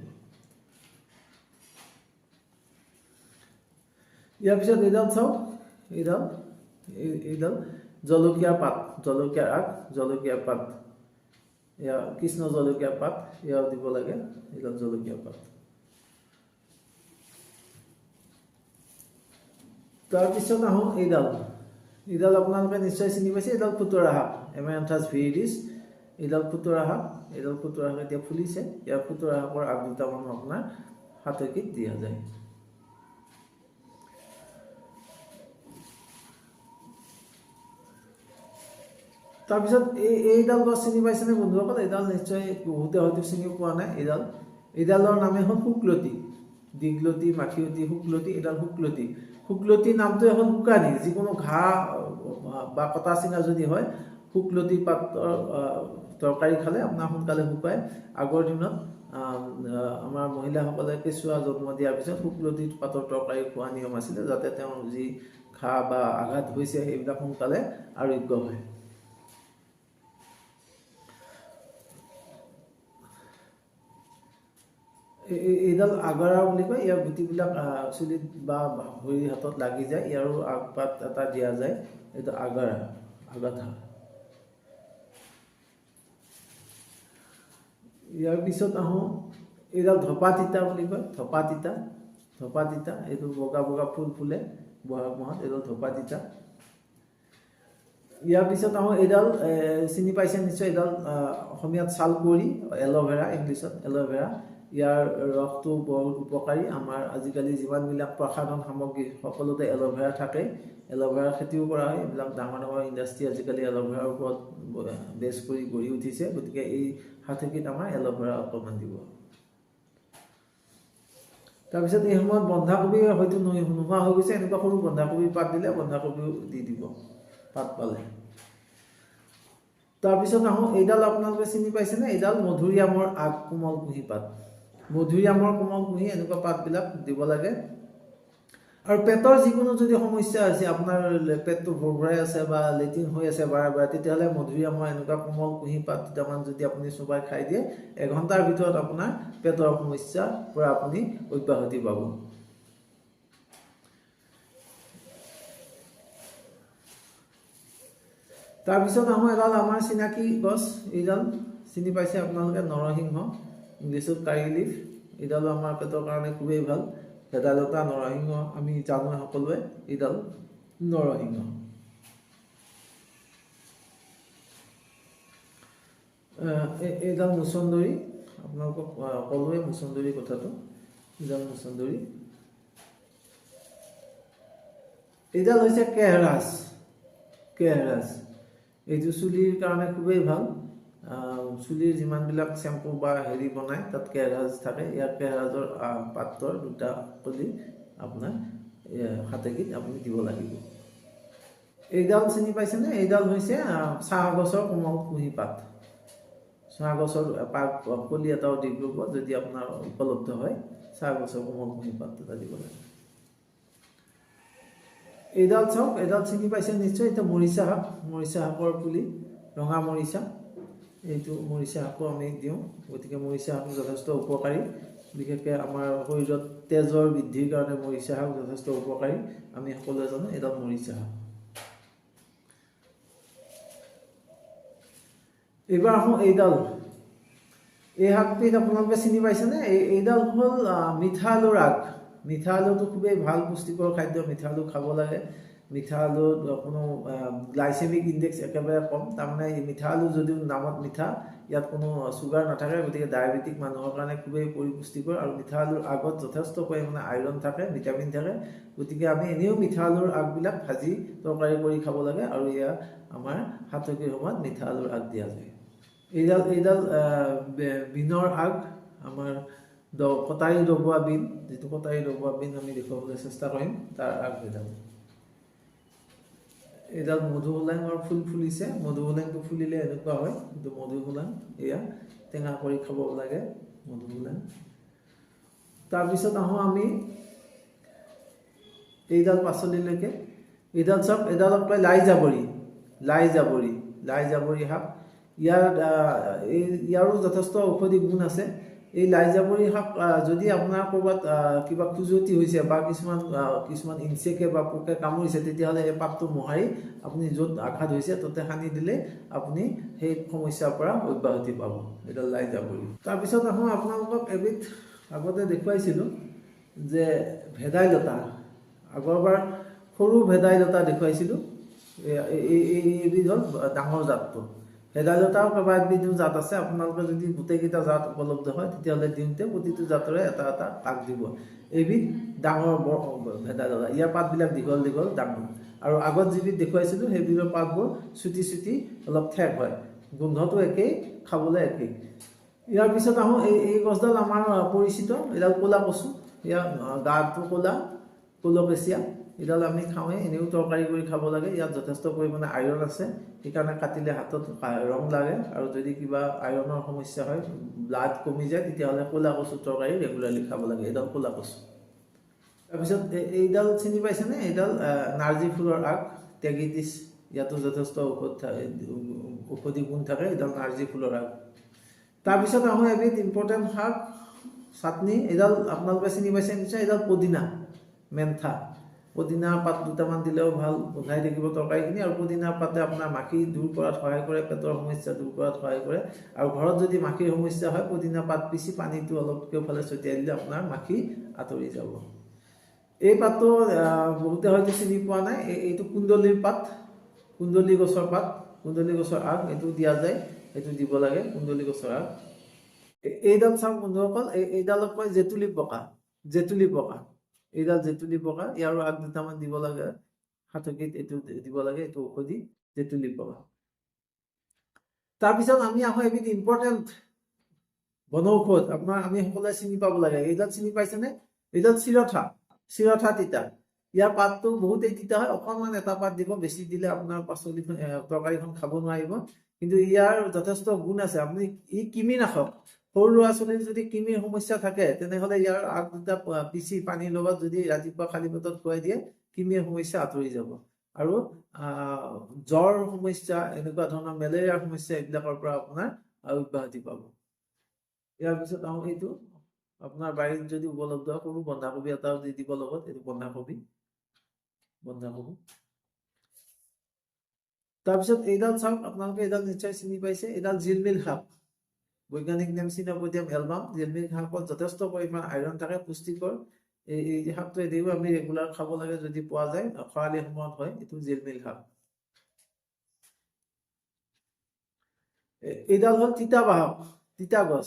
ইয়াৰ পিছত এইডাল চাওক, এইডাল জলকীয়াৰ পাত, জলকীয়াৰ আগ, জলকীয়াৰ পাত। এয়া কৃষ্ণ জলকীয়াৰ পাত, এয়াও দিব লাগে। এইডাল জলকীয়াৰ পাত। তাৰপিছত আহোঁ এইডাল আপোনালোকে নিশ্চয় চিনি পাইছে। এইডাল খুতৰা শাক, এমেৰান্থাছ ভিৰিডিছ। এইডাল খুতৰা শাক, এতিয়া ফুলিছে। ইয়াৰ খুতৰা শাকৰ আগ দুটামান আপোনাৰ হাতকিত দিয়া যায়। তাৰপিছত এইডাল গছ চিনি পাইছেনে বন্ধুসকল? এইডাল নিশ্চয় বহুতে হয়তো চিনি পোৱা নাই। এইডালৰ নামে হ'ল শুকলতি। দীঘলতি, মাখিয়তী, শুকলতি। এইডাল শুকলতি। শুকলতি নামটো এখন শুকানি, যিকোনো ঘাঁহ বা কটা চিঙা যদি হয়, শুকলতি পাতৰ তৰকাৰী খালে আপোনাৰ সোনকালে শুকায়। আগৰ দিনত আমাৰ মহিলাসকলে কেঁচুৱা জন্ম দিয়াৰ পিছত শুকলতি পাতৰ তৰকাৰী খোৱা নিয়ম আছিলে, যাতে তেওঁৰ যি ঘাঁ বা আঘাত হৈছে সেইবিলাক সোনকালে আৰোগ্য হয়। এইডাল আগাৰা বুলি কয়। ইয়াৰ গুটিবিলাক চুলিত বা ভৰি হাতত লাগি যায়, ইয়াৰো আগপাত এটা দিয়া যায়। এইটো আগাথা। ইয়াৰ পিছত আহোঁ, এইডাল ধপা তিতা বুলি কয়। ধপা তিতা, এইটো বগা বগা ফুল ফুলে বহাগ মাহত, এইডাল ধপা তিতা। ইয়াৰ পিছত আহোঁ, এইডাল চিনি পাইছে নিশ্চয়। এইডাল অসমীয়াত ছালকুঁৱৰী, এল'ভেৰা, ইংলিছত এল'ভেৰা। ইয়াৰ ৰসটো বহুত উপকাৰী। আমাৰ আজিকালি যিমানবিলাক প্ৰসাধন সামগ্ৰী সকলোতে এল'ভেৰা থাকে। এল'ভেৰা খেতিও কৰা হয়। এইবিলাক ডাঙৰ ডাঙৰ ইণ্ডাষ্ট্ৰী আজিকালি এল'ভেৰাৰ ওপৰত বেছ কৰি গঢ়ি উঠিছে। গতিকে এই হাতকিত আমাৰ এল'ভেৰা অকণমান দিব। তাৰপিছত এই সময়ত বন্ধাকবি হয়তো নোহোৱা হৈ গৈছে, এনেকুৱা সৰু বন্ধাকবি পাত দিলে বন্ধাকবিও দি দিব পাত পালে। তাৰপিছত আহোঁ, এইডাল আপোনালোকে চিনি পাইছেনে? এইডাল মধুৰিআমৰ আগ, কোমল কুঁহি পাত। মধুৰিআমৰ কোমল কুঁহি, এনেকুৱা পাতবিলাক দিব লাগে। আৰু পেটৰ যিকোনো যদি সমস্যা হৈছে, আপোনাৰ পেটটো ভৰভৰাই আছে বা লেট্ৰিন হৈ আছে বাৰে বাৰে, তেতিয়াহ'লে মধুৰিআমৰ এনেকুৱা কোমল কুঁহি পাত দুটামান যদি আপুনি চোবাই খাই দিয়ে, এঘণ্টাৰ ভিতৰত আপোনাৰ পেটৰ সমস্যাৰ পৰা আপুনি অব্যাহতি পাব। তাৰপিছত আহোঁ, এডাল আমাৰ চিনাকি গছ। এইডাল চিনি পাইছে আপোনালোকে, নৰসিংহ, ইংলিছত কাৰী লিফ। এইডালো আমাৰ পেটৰ কাৰণে খুবেই ভাল। ভেদাইলতা, নৰসিংহ আমি জানো সকলোৱে। এইডাল নৰসিংহ। এইডাল মুচন্দৰী, আপোনালোকক ক'লোৱে মুচন্দৰী কথাটো। এইডাল মুচন্দৰী। এইডাল হৈছে কেহৰাজ। এইটো চুলিৰ কাৰণে খুবেই ভাল। চুলিৰ যিমানবিলাক চেম্পু বা হেৰি বনায় তাত কেৰাজ থাকে, ইয়াৰ কেৰাজৰ পাতৰ দুটা কলি আপোনাৰ হাতেকিত আপুনি দিব লাগিব। এইডাল চিনি পাইছেনে? এইডাল হৈছে চাহ গছৰ কোমল কুঁহি পাত। চাহ গছৰ কলি এটাও দি দিব, যদি আপোনাৰ উপলব্ধ হয় চাহ গছৰ কোমল কুঁহি পাত এটা দিব লাগে। এইডাল চাওক, এইডাল চিনি পাইছে নিশ্চয়, এতিয়া মৰিচা শাক, মৰিচা শাকৰ পুলি, ৰঙা মৰিচা, এইটো মৰিচা শাকো আমি দিওঁ। গতিকে মৰিচা শাক যথেষ্ট উপকাৰী, বিশেষকৈ আমাৰ শৰীৰত তেজৰ বৃদ্ধিৰ কাৰণে মৰিচা শাক যথেষ্ট উপকাৰী, আমি সকলোৱে জানো। এইডাল মৰিচা শাক। এইবাৰ আহোঁ এইডাল, এই শাকবিধ আপোনালোকে চিনি পাইছেনে? এইডাল হ'ল মিঠা আলুৰ আগ। মিঠা আলুটো খুবেই ভাল পুষ্টিকৰ খাদ্য, মিঠা আলু খাব লাগে। মিঠা আলুত কোনো গ্লাইচেমিক ইণ্ডেক্স একেবাৰে কম, তাৰমানে এই মিঠা আলু যদিও নামত মিঠা, ইয়াত কোনো চুগাৰ নাথাকে, গতিকে ডায়েবেটিক মানুহৰ কাৰণে খুবেই পৰিপুষ্টিকৰ। আৰু মিঠা আলুৰ আগত যথেষ্ট পৰিমাণে আইৰণ থাকে, ভিটামিন থাকে, গতিকে আমি এনেও মিঠা আলুৰ আগবিলাক ভাজি তৰকাৰী কৰি খাব লাগে, আৰু এয়া আমাৰ সাতকীৰ সময়ত মিঠা আলুৰ আগ দিয়া যায়। এইডাল বিনৰ আগ, আমাৰ কটাৰী ডবোৱা বিন, যিটো কটাৰী ডবোৱা বিন আমি দেখুৱাবলৈ চেষ্টা কৰিম, তাৰ আগ এইডাল মধুসোলেঙৰ ফুল ফুলিছে। মধুসোলেংটো ফুলিলে এনেকুৱা হয়, কিন্তু মধুসোলেং এয়া টেঙা কৰি খাব লাগে মধুসোলেং। তাৰপিছত আহোঁ আমি এইডাল পাচলিলৈকে। এইডাল চাওক, এইডালক কয় লাই জাবৰি, লাই জাবৰি, লাই জাবৰি শাক। ইয়াৰো যথেষ্ট ঔষধি গুণ আছে। এই লাই জাবৰি শাক যদি আপোনাৰ ক'ৰবাত কিবা খুজুৱতি হৈছে বা কিছুমান ইনচেক্টে বা পোকে কামুৰিছে, তেতিয়াহ'লে এই পাতটো মোহাৰি আপুনি য'ত আঘাত হৈছে তাতে সানি দিলে আপুনি সেই সমস্যাৰ পৰা অব্যাহতি পাব। এইডাল লাই জাবৰি। তাৰপিছত আহোঁ, আপোনালোকক এবিধ আগতে দেখুৱাইছিলোঁ যে ভেদাইলতা। আগৰবাৰ সৰু ভেদাইলতা দেখুৱাইছিলোঁ। এইবিধ হ'ল ডাঙৰ জাতটো। ভেদাইলতাও কেইবাবিধো জাত আছে, আপোনালোকে যদি গোটেইকেইটা জাত উপলব্ধ হয় তেতিয়াহ'লে দিওঁতে প্ৰতিটো জাতৰে এটা এটা আগ দিব। এইবিধ ডাঙৰ ভেদাইলতা, ইয়াৰ পাতবিলাক দীঘল দীঘল ডাঙৰ। আৰু আগত যিবিধ দেখুৱাইছিলোঁ সেইবিধৰ পাতবোৰ চুটি চুটি অলপ ঠেক হয়, গোন্ধটো একেই, খাবলৈ একেই। ইয়াৰ পিছত আহোঁ, এই গছডাল আমাৰ পৰিচিত, এইডাল ক'লা কচু। ইয়াৰ গাটো ক'লা, কলকেচিয়া। এইডাল আমি খাওঁৱেই, এনেও তৰকাৰী কৰি খাব লাগে। ইয়াত যথেষ্ট পৰিমাণে আইৰণ আছে, সেইকাৰণে কাটিলে হাতত ৰং লাগে। আৰু যদি কিবা আইৰণৰ সমস্যা হয়, ব্লাড কমি যায়, তেতিয়াহ'লে ক'লা কচু তৰকাৰী ৰেগুলাৰলি খাব লাগে। এইডাল ক'লা কচু। তাৰপিছত এইডাল চিনি পাইছেনে? এইডাল নাৰ্জী ফুলৰ আগ, টেগিটিছ, ইয়াতো যথেষ্ট ঔষধি গুণ থাকে। এইডাল নাৰ্জী ফুলৰ আগ। তাৰপিছত আহোঁ এবিধ ইম্পৰ্টেণ্ট শাক, চাটনি। এইডাল আপোনালোকে চিনি পাইছে নিশ্চয়, এইডাল পদিনা, মেন্থা। পদিনা পাত দুটামান দিলেও ভাল, গোন্ধাই থাকিব তৰকাৰীখিনি। আৰু পদিনা পাতে আপোনাৰ মাখি দূৰ কৰাত সহায় কৰে, পেটৰ সমস্যা দূৰ কৰাত সহায় কৰে। আৰু ঘৰত যদি মাখিৰ সমস্যা হয়, পদিনা পাত পিচি পানীটো অলপ কেওফালে ছটিয়াই দিলে আপোনাৰ মাখি আঁতৰি যাব। এই পাতটো বহুতে হয়তো চিনি পোৱা নাই, এইটো কুন্দলীৰ পাত, কুন্দলী গছৰ পাত, কুন্দলী গছৰ আগ, এইটো দিয়া যায়, এইটো দিব লাগে, কুন্দলী গছৰ আগ। এইডাল চাওক বন্ধুসকল, এইডালক কয় জেতুলী পকা, জেতুলী পকা। এইডাল জেতুলী পকা, ইয়াৰো আগ দুটামান দিব লাগে হাতকিত, এইটো দিব লাগে, এইটো ঔষধি, জেতুলী পকা। তাৰপিছত আমি আহোঁ এবিধ ইম্পৰ্টেণ্ট বনৌষধ, আমি সকলোৱে চিনি পাব লাগে। এইডাল চিনি পাইছেনে? এইডাল চিৰঠা, চিৰঠা তিতা। ইয়াৰ পাতটো বহুতেই তিতা হয়, অকণমান এটা পাত দিব, বেছি দিলে আপোনাৰ পাচলিখন তৰকাৰীখন খাব নোৱাৰিব। কিন্তু ইয়াৰ যথেষ্ট গুণ আছে। আপুনি কৃমিনাশক। সৰু ল'ৰা ছোৱালীৰ যদি কৃমিৰ সমস্যা থাকে, তেনেহ'লে ইয়াৰ আগ দুটা পিচি পানীৰ লগত যদি ৰাতিপুৱা খালী পেটত খুৱাই দিয়ে, কৃমিৰ সমস্যা আঁতৰি যাব। আৰু জ্বৰ সমস্যা, এনেকুৱা ধৰণৰ মেলেৰিয়াৰ সমস্যা, এইবিলাকৰ পৰা আপোনাৰ অব্যাহতি পাব। ইয়াৰ পিছত আহোঁ, এইটো আপোনাৰ বাৰীত যদি উপলব্ধ হয়, সৰু বন্ধাকবি এটাও দি দিব লগত, এইটো বন্ধাকবি। তাৰপিছত এইডাল চাওক, আপোনালোকে এইডাল নিশ্চয় চিনি পাইছে, এইডাল জিলমিল শাক। বৈজ্ঞানিক নেম চিনাপডিয়াম এলবাম। জিলমিল শাকত যথেষ্ট পৰিমাণ আইৰণ থাকে, পুষ্টিকৰ। এই শাকটো এদিও আমি ৰেগুলাৰ খাব লাগে যদি পোৱা যায়, খৰালি সময়ত হয়, এইটো জিলমিল শাক। এইডাল হ'ল তিতাবাহক, তিতা গছ।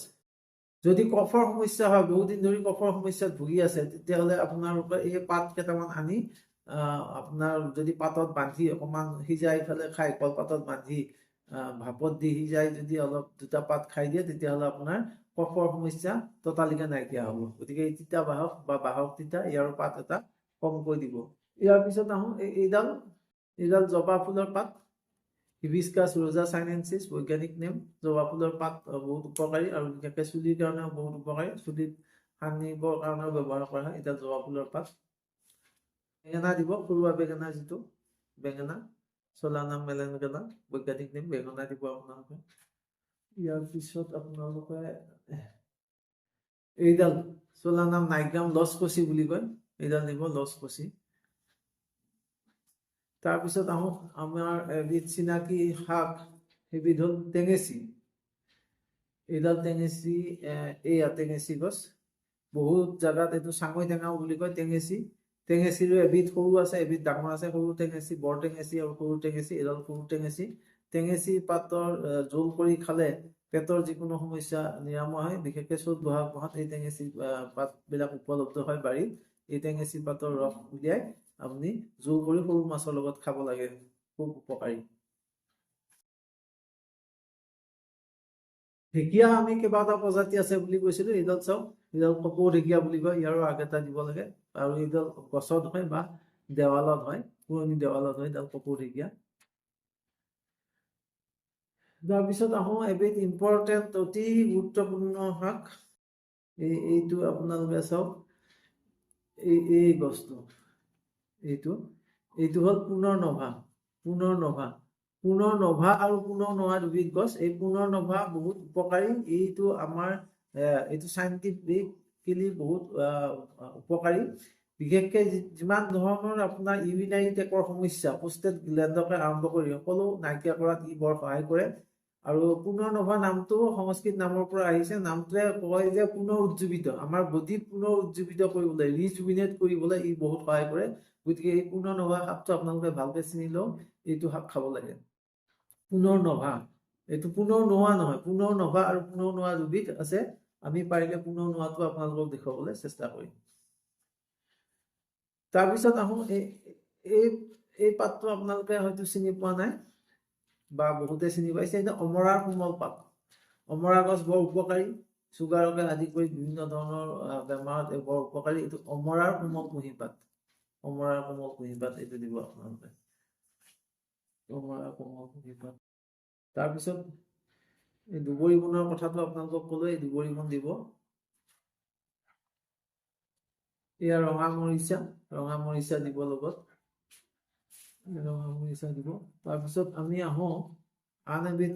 যদি কফৰ সমস্যা হয়, বহুদিন ধৰি কফৰ সমস্যাত ভুগি আছে, তেতিয়াহ'লে আপোনালোকে এই পাত কেইটামান আনি আপোনাৰ যদি পাতত বান্ধি অকণমান সিজাই পেলাই খাই, কলপাতত বান্ধি ভাপত দি সিজাই যদি অলপ দুটা পাত খাই দিয়ে তেতিয়াহ'লে আপোনাৰ কফৰ সমস্যা ততালিকে নাইকিয়া হ'ব। গতিকে এই তিতা বাহক বা বাহক তিতা ইয়াৰ পাত এটা কমকৈ দিব। ইয়াৰ পিছত আহোঁ এইডাল জবা ফুলৰ পাত, হিবিস্কাছ ৰোজা চাইনেন্সিছ বৈজ্ঞানিক নেম। জবা ফুলৰ পাত বহুত উপকাৰী আৰু বিশেষকৈ চুলিৰ কাৰণেও বহুত উপকাৰী, চুলিত সানিবৰ কাৰণেও ব্যৱহাৰ কৰা হয় এইডাল জবা ফুলৰ পাত। বেঙেনা দিব, সৰুৱা বেঙেনা যিটো বেঙেনা, চলানাম মেলেনগেনা বৈজ্ঞানিক নেম, বেঙেনা দিব আপোনালোকে। ইয়াৰ পিছত আপোনালোকে এইডাল চলানাম নাইগ্ৰাম লছকচি বুলি কয়, এইডাল দিব লছকচি। তাৰপিছত আহোঁ আমাৰ এবিধ চিনাকি শাক, সেইবিধ হ'ল টেঙেচি। এইডাল টেঙেচি, এইয়া টেঙেচি গছ, বহুত জাগাত এইটো চাঙৈ টেঙাও বুলি কয় টেঙেচি। টেঙেচিৰো এবিধ সৰু আছে এবিধ ডাঙৰ আছে। সৰু টেঙেচি, বৰ টেঙেচি আৰু সৰু টেঙেচি। এডাল সৰু টেঙেচি। টেঙেচি পাতৰ জোল কৰি খালে পেটৰ যিকোনো সমস্যা নিৰাময় হয়। বিশেষকৈ চ'ত বহাগ মাহত এই টেঙেচি পাতবিলাক উপলব্ধ হয় বাৰীত। এই টেঙেচি পাতৰ ৰস উলিয়াই আপুনি জোল কৰি সৰু মাছৰ লগত খাব লাগে, খুব উপকাৰী। ঢেকীয়া আমি কেইবাটা প্ৰজাতি আছে বুলি কৈছিলো। এইডাল চাওক, এইডাল কপৌ ঢেকীয়া বুলি কয়, ইয়াৰো আগ এটা দিব লাগে। আৰু এইডাল গছত হয় বা দেৱালত হয়, পুৰণি দেৱালত হয় এইডাল কপৌ ঢেকীয়া। তাৰপিছত আহোঁ এবিধ ইম্পৰ্টেণ্ট অতি গুৰুত্বপূৰ্ণ শাক, এইটো আপোনালোকে চাওক, এই গছটো, এইটো হ'ল পুনৰ নভা। পুনৰ নভা আৰু পুনৰ নভা দুবিধ গছ। এই পুনৰ নভা বহুত উপকাৰী। এইটো আমাৰ এইটো চাইণ্টিফিকেলি বহুত উপকাৰী। বিশেষকৈ যিমান ধৰণৰ আপোনাৰ ইউৰিনাৰী ট্ৰেকৰ সমস্যা, প্ৰষ্টেট গ্লেণ্ডকে আৰম্ভ কৰি সকলো নাইকিয়া কৰাত ই বৰ সহায় কৰে। আৰু পুনৰ নভা নামটো সংস্কৃত নামৰ পৰা আহিছে। নামটোৱে কয় যে পুনৰ উজ্জীৱিত, আমাৰ বডিত পুনৰ উজ্জীৱিত কৰিবলৈ, ৰিজুভিনেট কৰিবলৈ ই বহুত সহায় কৰে। গতিকে এই পুনৰ নভা শাকটো আপোনালোকে ভালকৈ চিনি লওক, এইটো শাক খাব লাগে। পুনৰ নভা, এইটো পুনৰ নোহোৱা নহয়, পুনৰ নভা আৰু পুনৰ নোহোৱা দুবিধ আছে। আমি পাৰিলে পুনৰ নোহোৱাটো আপোনালোকক দেখুৱাবলৈ চেষ্টা কৰিম। তাৰপিছত আহোঁ, এই পাতটো আপোনালোকে হয়তো চিনি পোৱা নাই বা বহুতে চিনি পাইছে। এইটো অমৰাৰ কোমল পাত। অমৰা গছ বৰ উপকাৰী, চুগাৰকে আদি কৰি বিভিন্ন ধৰণৰ বেমাৰত বৰ উপকাৰী। এইটো অমৰাৰ কোমল কুঁহি পাত, অমৰাৰ কোমল কুঁহি পাত এইটো দিব আপোনালোকে, অমৰাৰ কোমল কুঁহি পাত। তাৰপিছত এই দুবৰি বনৰ কথাটো আপোনালোকক ক'লো, এই দুবৰি বন দিব। এয়া ৰঙা মৰিচা দিব লগত, ৰঙা মৰিচা দিব। তাৰপিছত আমি আহোঁ আন এবিধ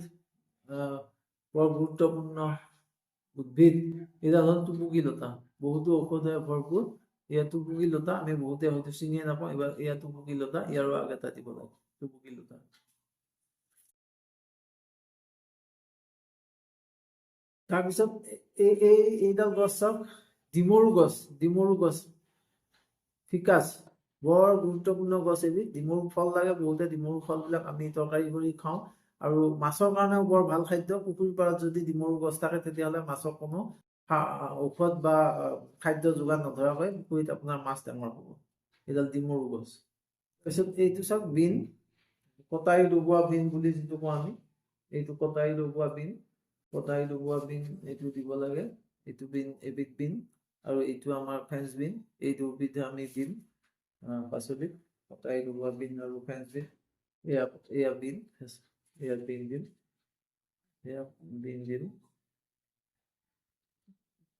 বৰ গুৰুত্বপূৰ্ণ উদ্ভিদ, এডাল হ'ল টুপুকী লতা। বহুতো ঔষধেৰে ভৰপূৰ। এয়া টুপুকী লতা, আমি বহুতে হয়তো চিনিয়ে নাপাওঁ। এবাৰ এয়া টুপুকী লতা, ইয়াৰো আগ এটা দিব লাগে, টুপুকী লতা। তাৰপিছত এইডাল গছ চাওক, ডিমৰু গছ, ফিকাছ, বৰ গুৰুত্বপূৰ্ণ গছ এবিধ। ডিমৰু ফল লাগে, বহুতে ডিমৰু ফলবিলাক আমি তৰকাৰী কৰি খাওঁ। আৰু মাছৰ কাৰণেও বৰ ভাল খাদ্য। পুখুৰীৰ পাৰত যদি ডিমৰু গছ থাকে তেতিয়াহ'লে মাছক কোনো ঔষধ বা খাদ্য যোগান নধৰাকৈ পুখুৰীত আপোনাৰ মাছ ডাঙৰ হ'ব। এইডাল ডিমৰু গছ। তাৰপিছত এইটো চাওক, বিন, কটাৰী ডবোৱা বিন বুলি যিটো কওঁ আমি, এইটো কটাৰী ডবোৱা বিন, এইটো দিব লাগে। এইটো বিন, এবিধ বিন। আৰু এইটো আমাৰ ফ্ৰেঞ্চ বিন, এই দুবিধ আমি দিম পাচলিত, কটাৰী ডবোৱা বিন আৰু ফ্ৰেঞ্চ বিন। এয়া বিন দিম।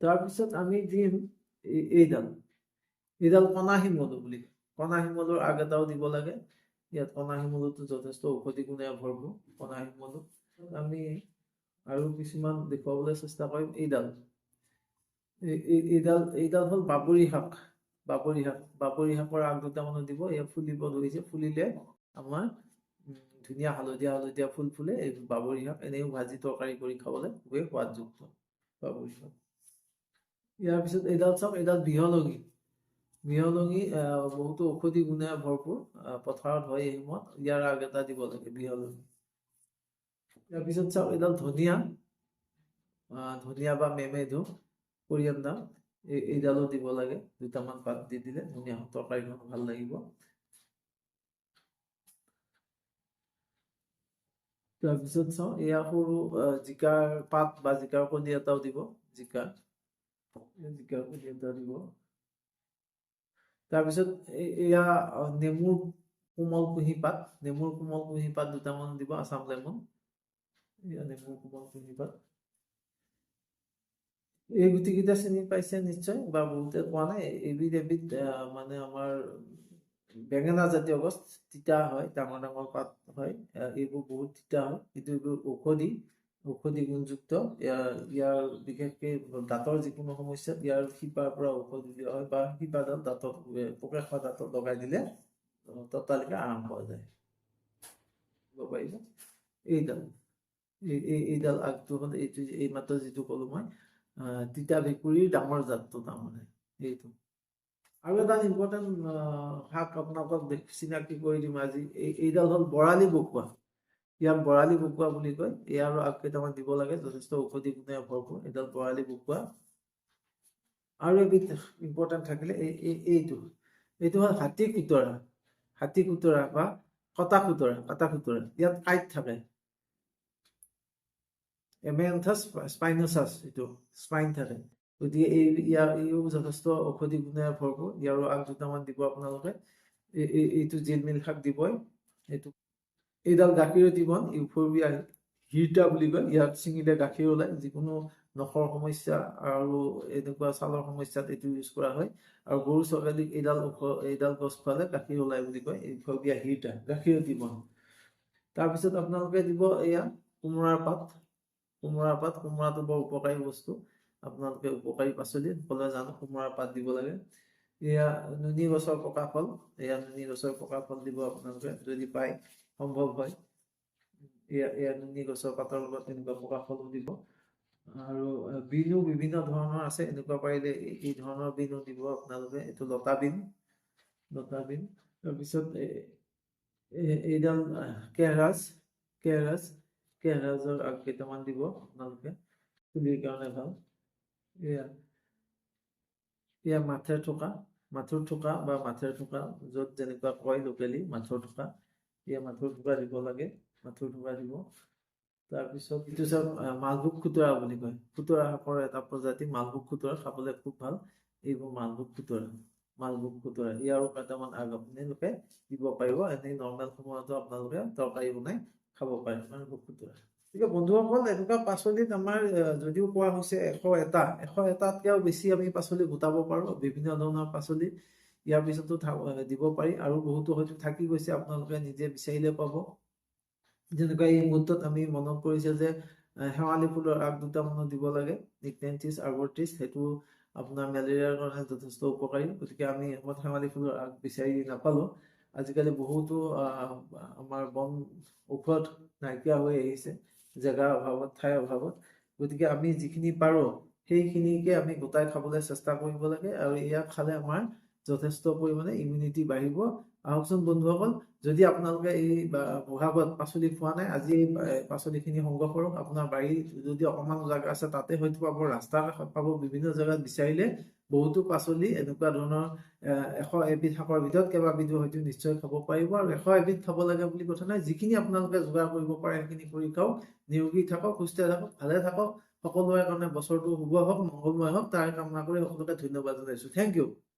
তাৰপিছত আমি দিম এইডাল কণা শিমলু বুলি কয়। কণা শিমলুৰ আগ এটাও দিব লাগে। ইয়াত কণা শিমলুটো যথেষ্ট ঔষধি গুণেৰে ভৰপূৰ। কণা শিমলু আমি আৰু কিছুমান দেখুৱাবলৈ চেষ্টা কৰিম। এইডাল হ'ল বাবৰি শাক। বাবৰি শাকৰ আগ দুটামানো দিব। এয়া ফুলিব ধৰিছে, ফুলিলে আমাৰ ধুনীয়া হালধীয়া ফুল ফুলে। এই বাবৰি শাক এনেও ভাজি তৰকাৰী কৰি খাবলৈ খুবেই সোৱাদযুক্ত বাবৰি শাক। ইয়াৰ পিছত এইডাল চাওক, এইডাল বিহলঙি। বহুতো ঔষধি গুণেৰে ভৰপূৰ। পথাৰত হয় এই সময়ত, ইয়াৰ আগ এটা দিব লাগে, বিহলঙি। ইয়াৰ পিছত চাওক, এইডাল ধনিয়া বা মেমেধু, কৰিয়েণ্ডাৰ, এইডালো দিব লাগে। দুটামান পাত দি দিলে ধুনীয়া তৰকাৰীখন ভাল লাগিব। তাৰপিছত চাওঁ এয়া সৰু জিকাৰ পাত বা জিকাৰ কলি এটাও দিব, জিকাৰ কলি এটা দিব। তাৰপিছত এয়া নেমুৰ কোমল কুঁহি পাত, নেমুৰ কোমল কুঁহি পাত দুটামান দিব, আছাম লেমন। এয়া নেমুৰ কোমল কুঁহি পাত। এই গুটিকেইটা চিনি পাইছে নিশ্চয়, বা বহুতে পোৱা নাই। এবিধ মানে আমাৰ বেঙেনা জাতীয় গছ, তিতা হয়, ডাঙৰ ডাঙৰ পাত হয়। এইবোৰ বহুত তিতা হয়, কিন্তু এইবোৰ ঔষধি গুণযুক্ত। ইয়াৰ বিশেষকৈ দাঁতৰ যিকোনো সমস্যাত ইয়াৰ শিপাৰ পৰা ঔষধ উলিওৱা হয়, বা শিপাডাল দাঁতত পোকে খোৱা দাঁতত লগাই দিলে তৎকালিকে আৰাম পোৱা যায়। পাৰিব এইডাল এইডাল আগটো হ'ল এইটো, এই মাত্ৰ যিটো ক'লো মই তিতা ভেকুৰীৰ ডাঙৰ জাতটো, তাৰমানে এইটো। আৰু এটা ইম্পৰ্টেণ্ট শাক আপোনালোকক চিনাকি কৰি দিম আজি। এইডাল হ'ল বৰালি বকুৱা। ইয়াক বৰালি বকুৱা বুলি কয়। ইয়াৰো আগ কেইটামান দিব লাগে, যথেষ্ট ঔষধি গুণে ভৰপূৰ। এইডাল বৰালি বকুৱা। আৰু এবিধ ইম্পৰ্টেণ্ট থাকিলে এইটো হ'ল হাতী খুতৰা বা কটা খুতৰা। ইয়াত কাঁইট থাকে, এমেন্থাছ স্পাইনোচাছ, এইটো স্পাইন থাকে। গতিকে ইও যথেষ্ট ঔষধি গুণে ভৰপূৰ। ইয়াৰো আগ দুটামান দিব আপোনালোকে। এইটো জিলমিল শাক দিবই। এইডাল গাখীৰতী বন, ইউফৰবিয়া হিৰটা বুলি কয়। ইয়াক ছিঙিলে গাখীৰ ওলায়। যিকোনো নখৰ সমস্যা আৰু এনেকুৱা ছালৰ সমস্যাত এইটো ইউজ কৰা হয়। আৰু গৰু ছাগলীক এইডাল গছ খোৱালে গাখীৰ ওলায় বুলি কয়। ইউফৰবিয়া হিৰটা, গাখীৰতী বন। তাৰপিছত আপোনালোকে দিব এয়া কোমোৰাৰ পাত। কোমোৰাটো বৰ উপকাৰী বস্তু। আপোনালোকে উপকাৰী পাচলি সকলোৱে জানো, কোমোৰাৰ পাত দিব লাগে। এয়া নুনি গছৰ পকা ফল। দিব আপোনালোকে, যদি পায়, সম্ভৱ হয়। এয়া নুনি গছৰ পাতৰ লগত এনেকুৱা পকা ফলো দিব। আৰু বিনো বিভিন্ন ধৰণৰ আছে, এনেকুৱা পাৰিলে এই ধৰণৰ বিনো দিব আপোনালোকে। এইটো লতা বিন। তাৰপিছত এইডাল কেহৰাজৰ আগ কেইটামান দিব আপোনালোকে, চুলিৰ কাৰণে ভাল। এয়া মাথোৰ থকা বা মাথেৰ থকা, য'ত যেনেকুৱা কয় লোকেলি মাথোৰ থকা। এয়া মাথোৰ থকা দিব লাগে, দিব। তাৰপিছত এইটো চাওক, মালভোগ খুতৰা বুলি কয়। খুতৰা শাকৰ এটা প্ৰজাতি, মালভোগ খুতৰা, খাবলৈ খুব ভাল। এইবোৰ মালভোগ খুতৰা। ইয়াৰো কেইটামান আগ আপোনালোকে দিব পাৰিব। এনেই নৰ্মেল সময়তো আপোনালোকে তৰকাৰী বনাই খাব পাৰে মালভোগ খুতৰা। গতিকে বন্ধুসকল, এনেকুৱা পাচলিত আমাৰ যদিও কোৱা হৈছে 100টাতকৈও বেছি আমি পাচলি গোটাব পাৰোঁ, বিভিন্ন ধৰণৰ পাচলি। ইয়াৰ পিছতো দিব পাৰি, আৰু বহুতো হয়তো থাকি গৈছে, আপোনালোকে নিজে বিচাৰিলে পাব। যেনেকুৱা এই মুহূৰ্তত আমি মনত পৰিছে যে শেৱালি ফুলৰ আগ দুটামানো দিব লাগে, নিকটেন্থিছ আৰ্বৰিথিছ। সেইটো আপোনাৰ মেলেৰিয়াৰ কাৰণে যথেষ্ট উপকাৰী। গতিকে আমি শেৱালি ফুলৰ আগ বিচাৰি নাপালোঁ। আজিকালি বহুতো আমাৰ বন ঔষধ নাইকিয়া হৈ আহিছে, জেগাৰ অভাৱত, ঠাইৰ অভাৱত। গতিকে আমি যিখিনি পাৰোঁ সেইখিনিকে আমি গোটাই খাবলৈ চেষ্টা কৰিব লাগে, আৰু ইয়াক খালে আমাৰ যথেষ্ট পৰিমাণে ইমিউনিটি বাঢ়িব। আহকচোন বন্ধুসকল, যদি আপোনালোকে এই বহাগত পাচলি খোৱা নাই, আজি এই পাচলিখিনি সংগ্ৰহ কৰক। আপোনাৰ বাৰীত যদি অকণমান জেগা আছে, তাতে হয়তো পাব, ৰাস্তাৰ কাষত পাব, বিভিন্ন জেগাত বিচাৰিলে বহুতো পাচলি এনেকুৱা ধৰণৰ 100 এবিধ শাকৰ ভিতৰত কেইবাবিধো হয়তো নিশ্চয় খাব পাৰিব। আৰু 100 এবিধ খাব লাগে বুলি কথা নাই, যিখিনি আপোনালোকে যোগাৰ কৰিব পাৰে সেইখিনি কৰি খাওক। নিৰোগী থাকক, সুস্থ থাকক, ভালে থাকক। সকলোৰে কাৰণে বছৰটো শুভ হওক, মংগলময় হওক, তাৰ কামনা কৰি সকলোকে ধন্যবাদ জনাইছোঁ। Thank U.